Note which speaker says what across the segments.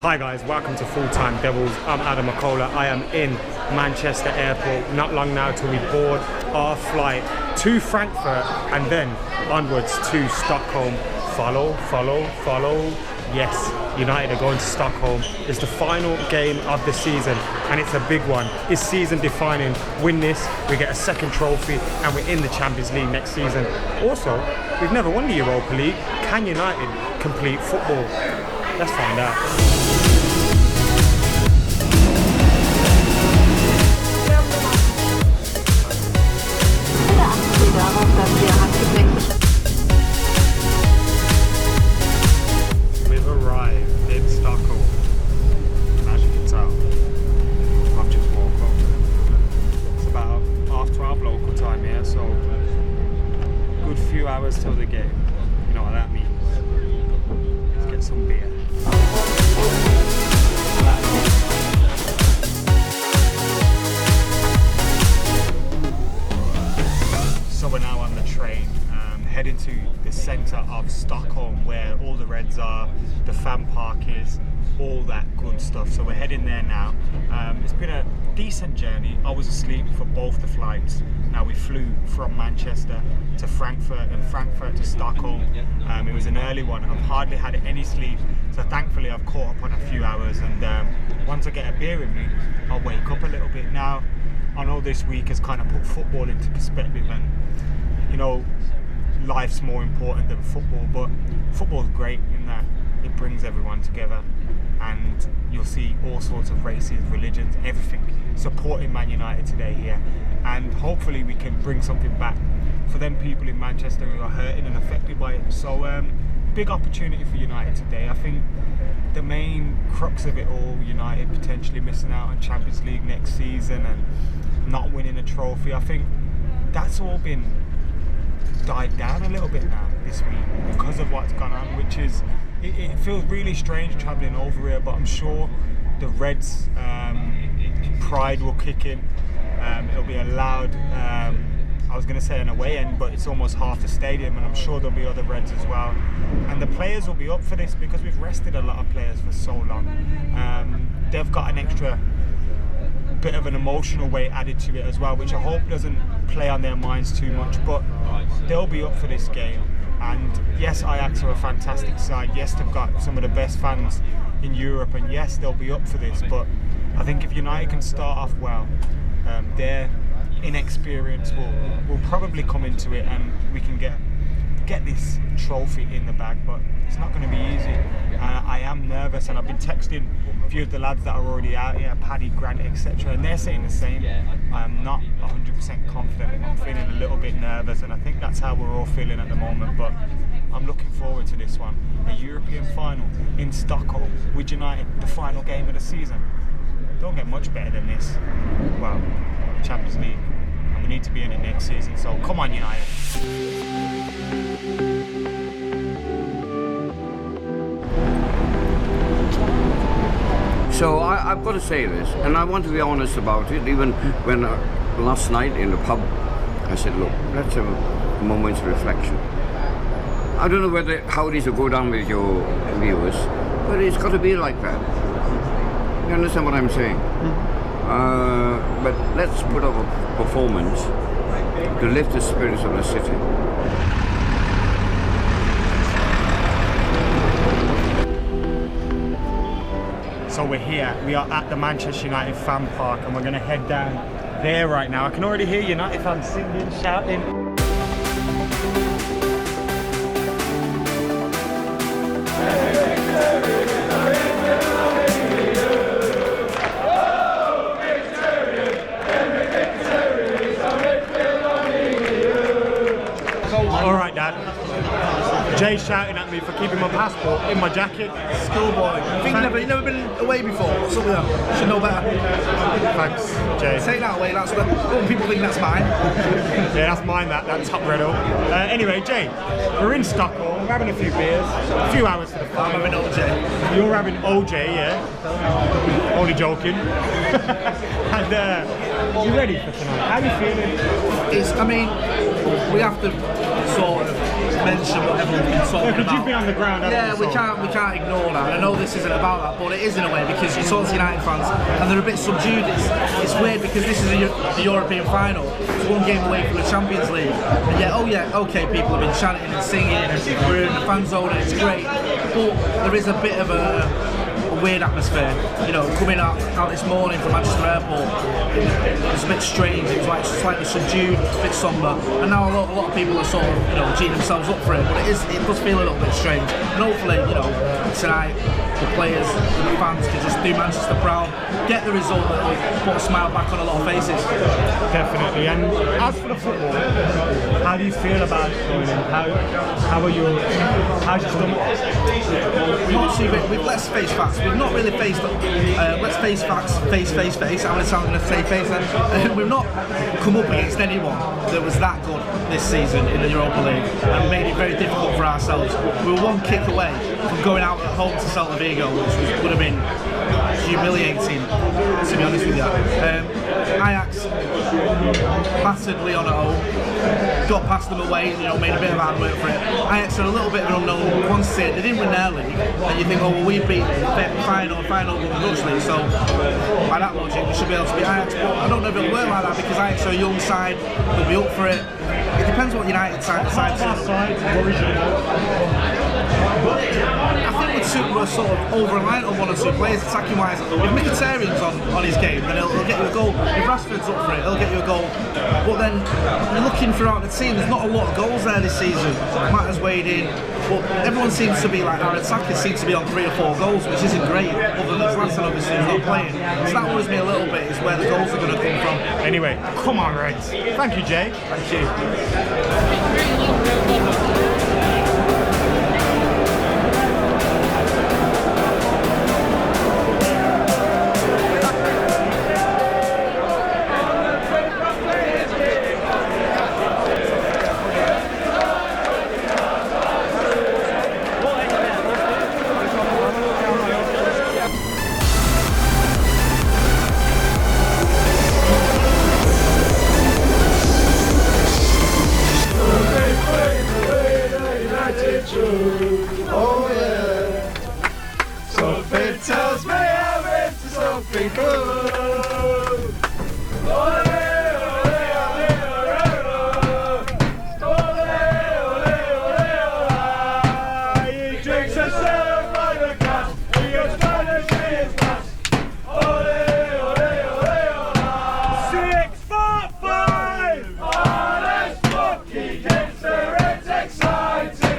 Speaker 1: Hi guys, welcome to Full Time Devils. I'm Adam McCullough. I am in Manchester Airport. Not long now till we board our flight to Frankfurt and then onwards to Stockholm. Follow. Yes, United are going to Stockholm. It's the final game of the season and it's a big one. It's season defining. Win this, we get a second trophy and we're in the Champions League next season. Also, we've never won the Europa League. Can United complete football? Let's find out. We've arrived in Stockholm, and as you can tell, I've just woke up. It's about 12:30 local time here, so good few hours till the game. You know what that means. Let's get some beer. So we're now on the train, heading to the centre of Stockholm where all the Reds are, the fan park is, all that good stuff. So we're heading there now. It's been a decent journey. I was asleep for both the flights. Now we flew from Manchester to Frankfurt and Frankfurt to Stockholm. It was an early one. I've hardly had any sleep, so thankfully I've caught up on a few hours, and once I get a beer in me, I'll wake up a little bit. Now, I know this week has kind of put football into perspective, and you know, life's more important than football, but football's great in that it brings everyone together, and you'll see all sorts of races, religions, everything supporting Man United today here, and hopefully we can bring something back for them people in Manchester who are hurting and affected by it. So big opportunity for United today. I think the main crux of it all, United potentially missing out on Champions League next season and not winning a trophy, I think that's all been died down a little bit now this week because of what's gone on, which is, it feels really strange travelling over here, but I'm sure the Reds' pride will kick in. It'll be a loud, I was going to say an away end, but it's almost half the stadium, and I'm sure there'll be other Reds as well. And the players will be up for this because we've rested a lot of players for so long. They've got an extra bit of an emotional weight added to it as well, which I hope doesn't play on their minds too much, but they'll be up for this game. And yes, Ajax are a fantastic side. Yes, they've got some of the best fans in Europe, and yes, they'll be up for this. But I think if United can start off well, their inexperience will probably come into it, and we can get this trophy in the bag. But it's not going to be easy. I am nervous, and I've been texting a few of the lads that are already out here, Paddy, Grant, etc., and they're saying the same. I am not 100% confident. I'm feeling a little bit nervous, and I think that's how we're all feeling at the moment. But I'm looking forward to this one. A European final in Stockholm with United, the final game of the season. Don't get much better than this. Well, Champions League, and we need to be in it next season. So come on, United.
Speaker 2: So I've got to say this, and I want to be honest about it. Even when last night in the pub, I said, look, let's have a moment's reflection. I don't know how it is to go down with your viewers, but it's got to be like that. You understand what I'm saying? But let's put up a performance to lift the spirits of the city.
Speaker 1: So we're here, we are at the Manchester United fan park, and we're going to head down there right now. I can already hear United fans singing, shouting. Alright, Dad. Jay's shouting at me for keeping my passport in my jacket.
Speaker 3: Schoolboy. I think you've never been away before. Something like that. You should know better.
Speaker 1: Thanks, Jay.
Speaker 3: Take that away. That's what people think that's mine.
Speaker 1: Yeah, that's mine. That top red up. Anyway, Jay, we're in Stockholm. We're having a few beers. A few hours to the final.
Speaker 3: I'm having OJ.
Speaker 1: You're having OJ, yeah? Only joking. And you ready for tonight? How are you feeling?
Speaker 3: I mean, we have to sort of mention what everyone's been talking about.
Speaker 1: You've been on the ground.
Speaker 3: Yeah, we can't ignore that. And I know this isn't about that, but it is in a way, because you talk to United fans and they're a bit subdued. It's weird because this is a European final. It's one game away from the Champions League. And yet, oh yeah, okay, people have been chanting and singing and we're in the fan zone and it's great. But there is a bit of a weird atmosphere, you know, coming out this morning from Manchester Airport. It was a bit strange. It was like slightly subdued, a bit somber, and now a lot of people are sort of, you know, geeing themselves up for it. But it does feel a little bit strange. And hopefully, you know, tonight the players and the fans can just do Manchester proud, get the result that will put a smile back on a lot of faces.
Speaker 1: Definitely. And as for the football, how do you feel about it going in? How's your stomach?
Speaker 3: Let's face facts. We've not really faced. Let's face facts. Face. How many times I'm going to say face then? We've not come up against anyone that was that good this season in the Europa League, and made it very difficult for ourselves. We were one kick away from going out at home to Celta Vigo, which would have been humiliating, to be honest with you. Ajax battered Leon at home, got past them away, you know, made a bit of hard work for it. Ajax are a little bit of an unknown quantity. They didn't win their league, and you think, oh well, we beat final of the Dutch league, so by that logic we should be able to beat Ajax. But I don't know if it'll work like that, because Ajax are a young side, they'll be up for it. It depends what United side decides. I think we're sort of over-reliant on one or two players attacking wise. If Mkhitaryan's on his game, then he'll get you a goal. If Rashford's up for it, he'll get you a goal. But then you're looking throughout the team, there's not a lot of goals there this season. Matt has weighed in, but everyone seems to be like, our attackers seem to be on 3 or 4 goals, which isn't great, other than Zlatan obviously who's not playing. So that worries me a little bit, is where the goals are going to come from.
Speaker 1: Anyway, come on, Reds. Thank you, Jay.
Speaker 3: Thank you.
Speaker 4: Oh yeah. Something tells me I'm into something good. Ole, ole, ole, ole, ole, ole, ole. He drinks himself by the glass. He goes by the trees glass. Ole, ole, ole, ole. 6 foot 5. Honest monkey gets the Reds excited.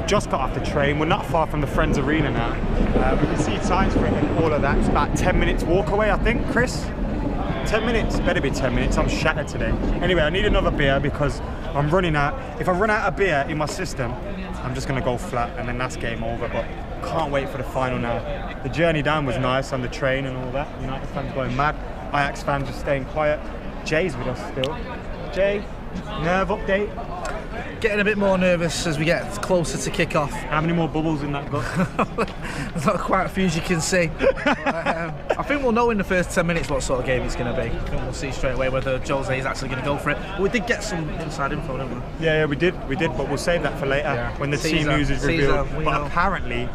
Speaker 1: Just got off the train. We're not far from the Friends Arena now. We can see times for it and all of that. It's about 10 minutes walk away, I think, Chris? 10 minutes? Better be 10 minutes. I'm shattered today. Anyway, I need another beer because I'm running out. If I run out of beer in my system, I'm just going to go flat and then that's game over. But can't wait for the final now. The journey down was nice on the train and all that. United fans going mad. Ajax fans just staying quiet. Jay's with us still. Jay, nerve update?
Speaker 3: Getting a bit more nervous as we get closer to kick-off.
Speaker 1: How many more bubbles in that gut?
Speaker 3: There's not quite a few as you can see. But, I think we'll know in the first 10 minutes what sort of game it's going to be. I think we'll see straight away whether Jose is actually going to go for it. But we did get some inside info, didn't we?
Speaker 1: Yeah, we did, but we'll save that for later when the team news is revealed. But apparently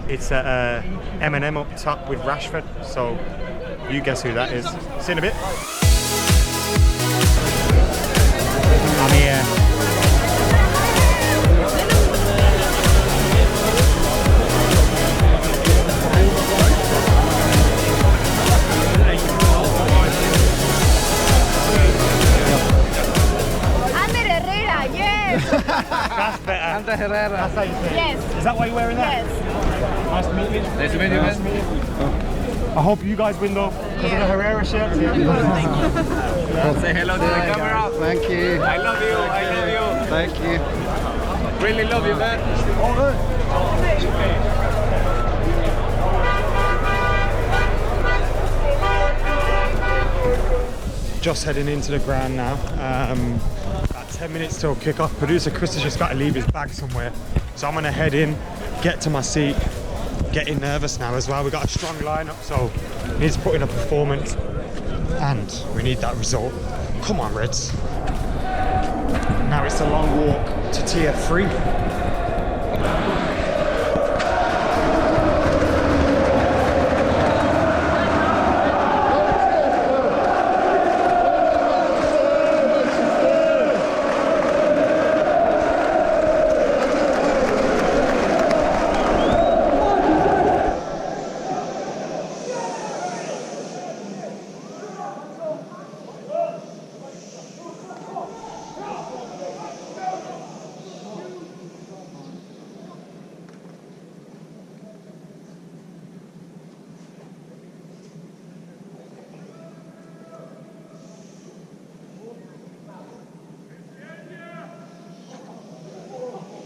Speaker 1: it's M&M up top with Rashford, so you guess who that is. See you in a bit. I'm here. That's better.
Speaker 3: Ander Herrera.
Speaker 1: That's how you say it.
Speaker 5: Yes.
Speaker 1: Is that why you're wearing that?
Speaker 5: Yes.
Speaker 1: Nice to meet you.
Speaker 3: Nice to meet you,
Speaker 1: Nice to meet you. I hope you guys win though, because of the Herrera shirt.
Speaker 3: Say hello to the camera.
Speaker 4: Thank you.
Speaker 3: I love you. I love you.
Speaker 4: Thank you.
Speaker 3: Really love you, man.
Speaker 4: All good.
Speaker 1: Just heading into the ground now. About 10 minutes till kick-off. Producer Chris has just got to leave his bag somewhere. So I'm gonna head in, get to my seat, getting nervous now as well. We've got a strong lineup, so we need to put in a performance and we need that result. Come on, Reds. Now it's a long walk to tier 3.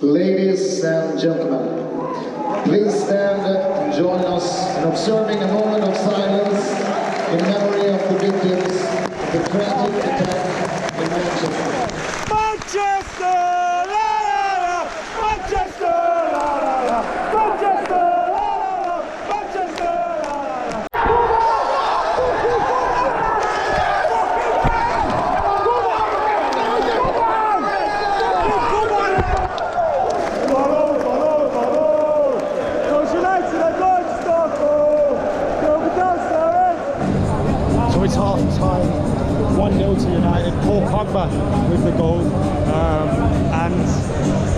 Speaker 5: Ladies and gentlemen, please stand and join us in observing a moment of silence in memory of the victims of the tragic attack in Manchester.
Speaker 4: Manchester! La, la, la. Manchester! La, la, la. Manchester! La, la, la. Manchester! La, la, la.
Speaker 1: So it's half time, 1-0 to United. Paul Pogba with the goal. And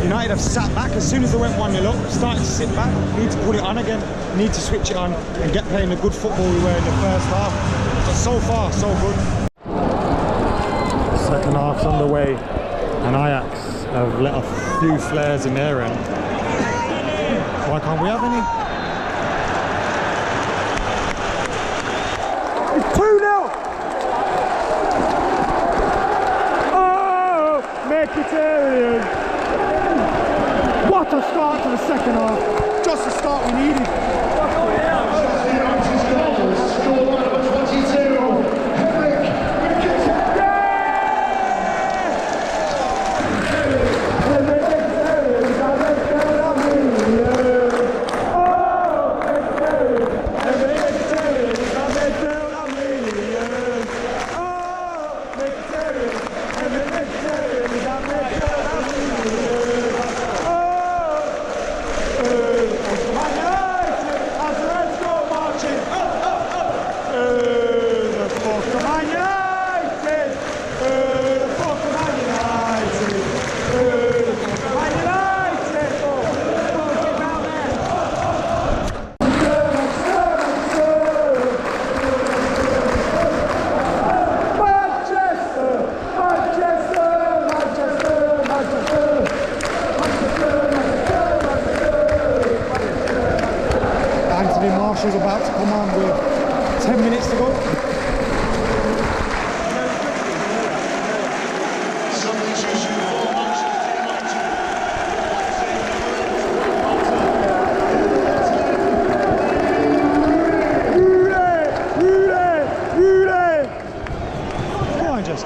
Speaker 1: United have sat back as soon as they went 1-0 up, started to sit back, need to put it on again, need to switch it on and get playing the good football we were in the first half. But so far, so good. Second half's underway and Ajax have let a few flares in their end. Why can't we have any?
Speaker 4: It's 2-0! Oh, Mkhitaryan! What a start to the second half. Just the start we needed.
Speaker 1: Marshall's about to come on with 10 minutes to go. Come on, just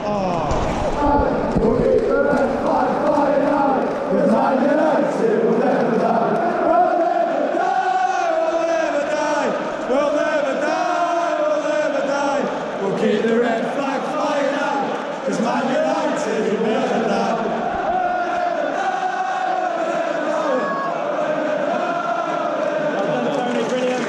Speaker 4: Keep the red flag flying out, 'cause Man United will never die. Well done, Tony, brilliant.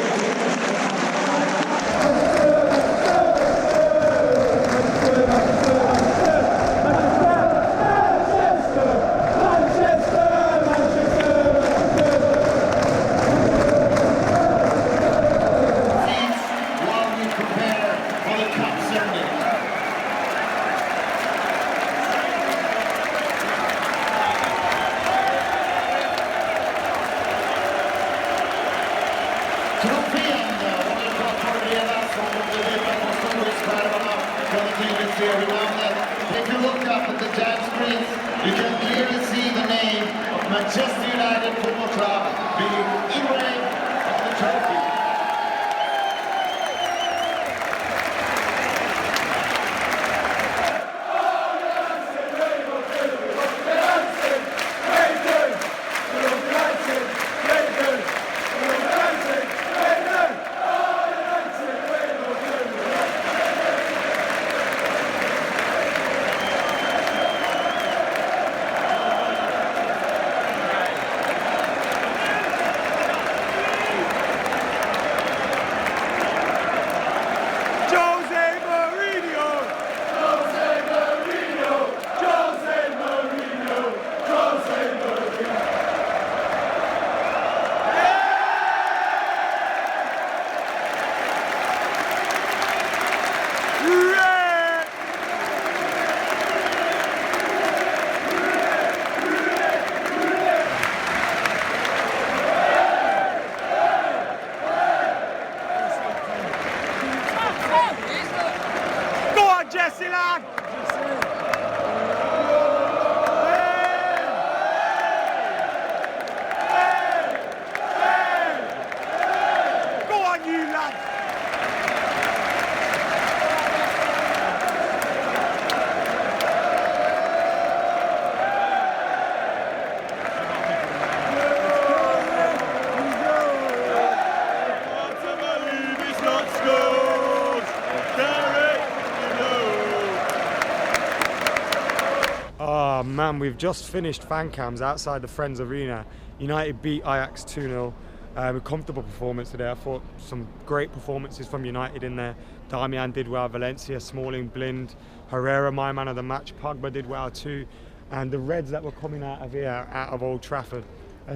Speaker 5: If you look up at the giant screens, you can clearly see the name of Manchester United Football Club being engraved on the trophy.
Speaker 1: lad! Go on, you lad! Oh man, we've just finished fan cams outside the Friends Arena. United beat Ajax 2-0. A comfortable performance today. I thought some great performances from United in there. Darmian did well, Valencia, Smalling, Blind, Herrera, my man of the match. Pogba did well too. And the Reds that were coming out of here, out of Old Trafford.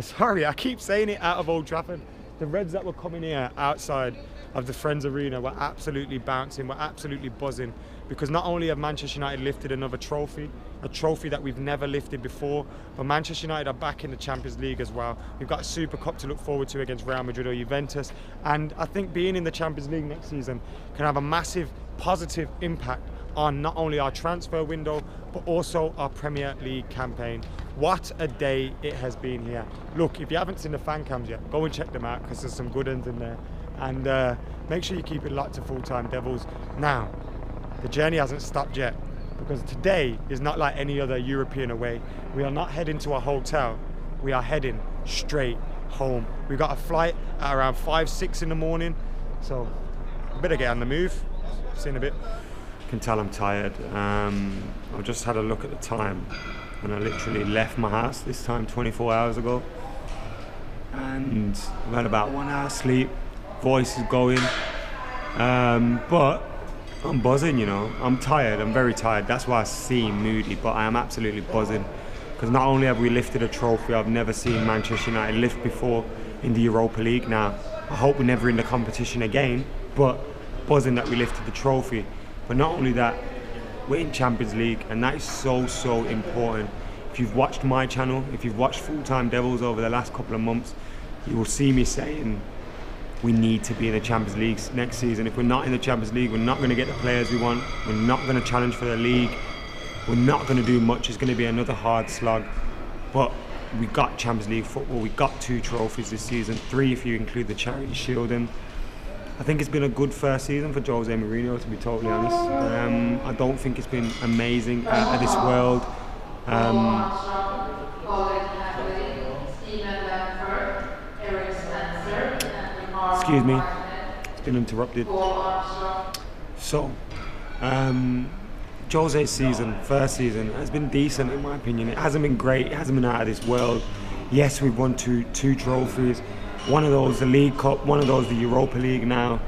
Speaker 1: Sorry, I keep saying it, out of Old Trafford. The Reds that were coming here outside of the Friends Arena were absolutely bouncing, were absolutely buzzing, because not only have Manchester United lifted another trophy, a trophy that we've never lifted before, but Manchester United are back in the Champions League as well. We've got a Super Cup to look forward to against Real Madrid or Juventus, and I think being in the Champions League next season can have a massive positive impact on not only our transfer window, but also our Premier League campaign. What a day it has been here. Look, if you haven't seen the fan cams yet, go and check them out, because there's some good ones in there. And make sure you keep it locked to Full Time Devils. Now, the journey hasn't stopped yet, because today is not like any other European away. We are not heading to a hotel. We are heading straight home. We got a flight at around 5, 6 in the morning, so I better get on the move. See you in a bit. Can tell I'm tired. I've just had a look at the time, and I literally left my house this time 24 hours ago, and I've had about 1 hour sleep. Voice is going, but I'm buzzing, you know. I'm tired, I'm very tired. That's why I seem moody, but I am absolutely buzzing, because not only have we lifted a trophy I've never seen Manchester United lift before in the Europa League. Now, I hope we're never in the competition again, but buzzing that we lifted the trophy. But not only that, we're in Champions League, and that is so, so important. If you've watched my channel, if you've watched Full Time Devils over the last couple of months, you will see me saying we need to be in the Champions League next season. If we're not in the Champions League, we're not going to get the players we want. We're not going to challenge for the league. We're not going to do much. It's going to be another hard slog. But we got Champions League football. We got 2 trophies this season, 3 if you include the Charity Shield. And I think it's been a good first season for Jose Mourinho, to be totally honest. I don't think it's been amazing out of this world. Excuse me, it's been interrupted. So, Jose's season, first season, has been decent in my opinion. It hasn't been great, it hasn't been out of this world. Yes, we've won two trophies. One of those the League Cup, one of those the Europa League now.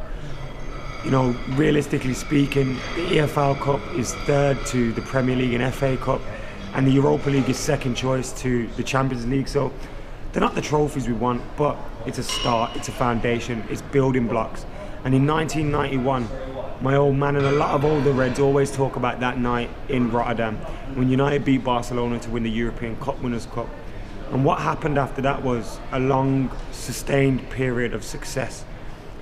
Speaker 1: You know, realistically speaking, the EFL Cup is third to the Premier League and FA Cup, and the Europa League is second choice to the Champions League. So they're not the trophies we want, but it's a start, it's a foundation, it's building blocks. And in 1991, my old man and a lot of older Reds always talk about that night in Rotterdam when United beat Barcelona to win the European Cup Winners' Cup. And what happened after that was a long, sustained period of success.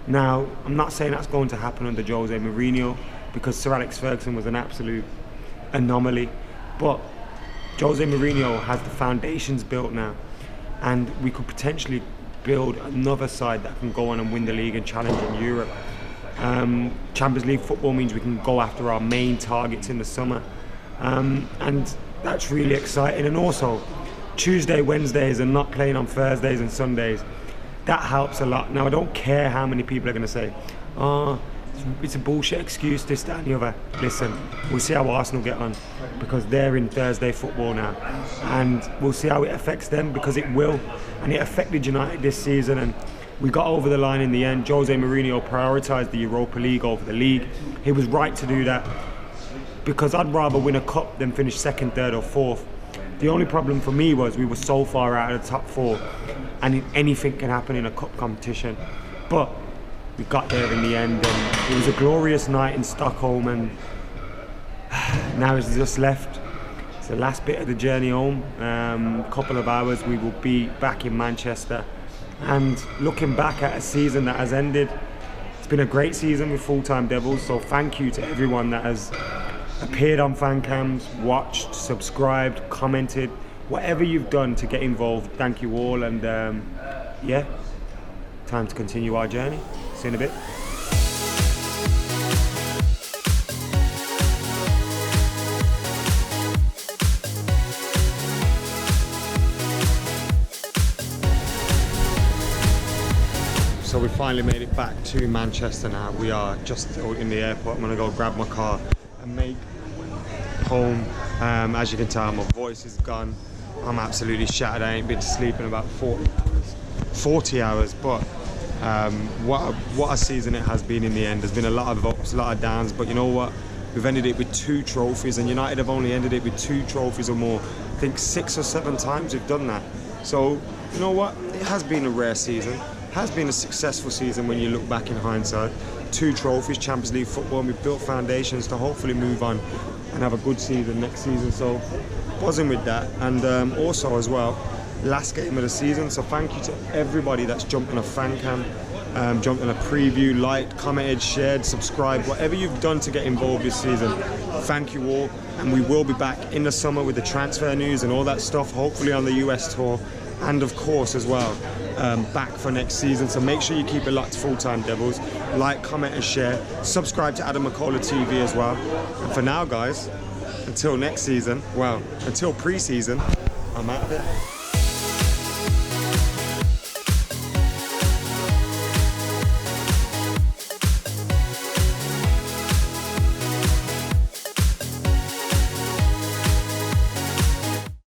Speaker 1: Now, I'm not saying that's going to happen under Jose Mourinho, because Sir Alex Ferguson was an absolute anomaly, but Jose Mourinho has the foundations built now, and we could potentially build another side that can go on and win the league and challenge in Europe. Champions League football means we can go after our main targets in the summer, and that's really exciting. And also, Tuesday, Wednesdays, and not playing on Thursdays and Sundays, that helps a lot. Now, I don't care how many people are going to say, oh, it's a bullshit excuse, this, that and the other. Listen, we'll see how Arsenal get on, because they're in Thursday football now, and we'll see how it affects them, because it will. And it affected United this season, and we got over the line in the end. Jose Mourinho prioritised the Europa League over the league. He was right to do that, because I'd rather win a cup than finish second, third or fourth. The only problem for me was we were so far out of the top 4, and anything can happen in a cup competition. But we got there in the end, and it was a glorious night in Stockholm, and now it's just left. It's the last bit of the journey home. Couple of hours, we will be back in Manchester. And looking back at a season that has ended, it's been a great season with Full Time Devils, so thank you to everyone that has appeared on fan cams, watched, subscribed, commented, whatever you've done to get involved. Thank you all, and yeah, time to continue our journey. See you in a bit. So we finally made it back to Manchester now. We are just in the airport. I'm gonna go grab my car and make home. As you can tell, my voice is gone. I'm absolutely shattered. I ain't been to sleep in about 40 hours, but what a season it has been in the end. There's been a lot of ups, a lot of downs, but you know what? We've ended it with 2 trophies, and United have only ended it with 2 trophies or more. I think 6 or 7 times we've done that. So, you know what? It has been a rare season. Has been a successful season when you look back in hindsight. 2 trophies, Champions League football, and we've built foundations to hopefully move on and have a good season next season. So buzzing with that. And also as well, last game of the season, so thank you to everybody that's jumped on a fan cam, jumped on a preview, liked, commented, shared, subscribed, whatever you've done to get involved this season. Thank you all, and we will be back in the summer with the transfer news and all that stuff, hopefully on the US tour, and of course as well back for next season. So make sure you keep it locked to Full Time Devils. Like, comment and share. Subscribe to Adam McCullough TV as well. And for now guys, until next season, well, until pre-season, I'm out of it.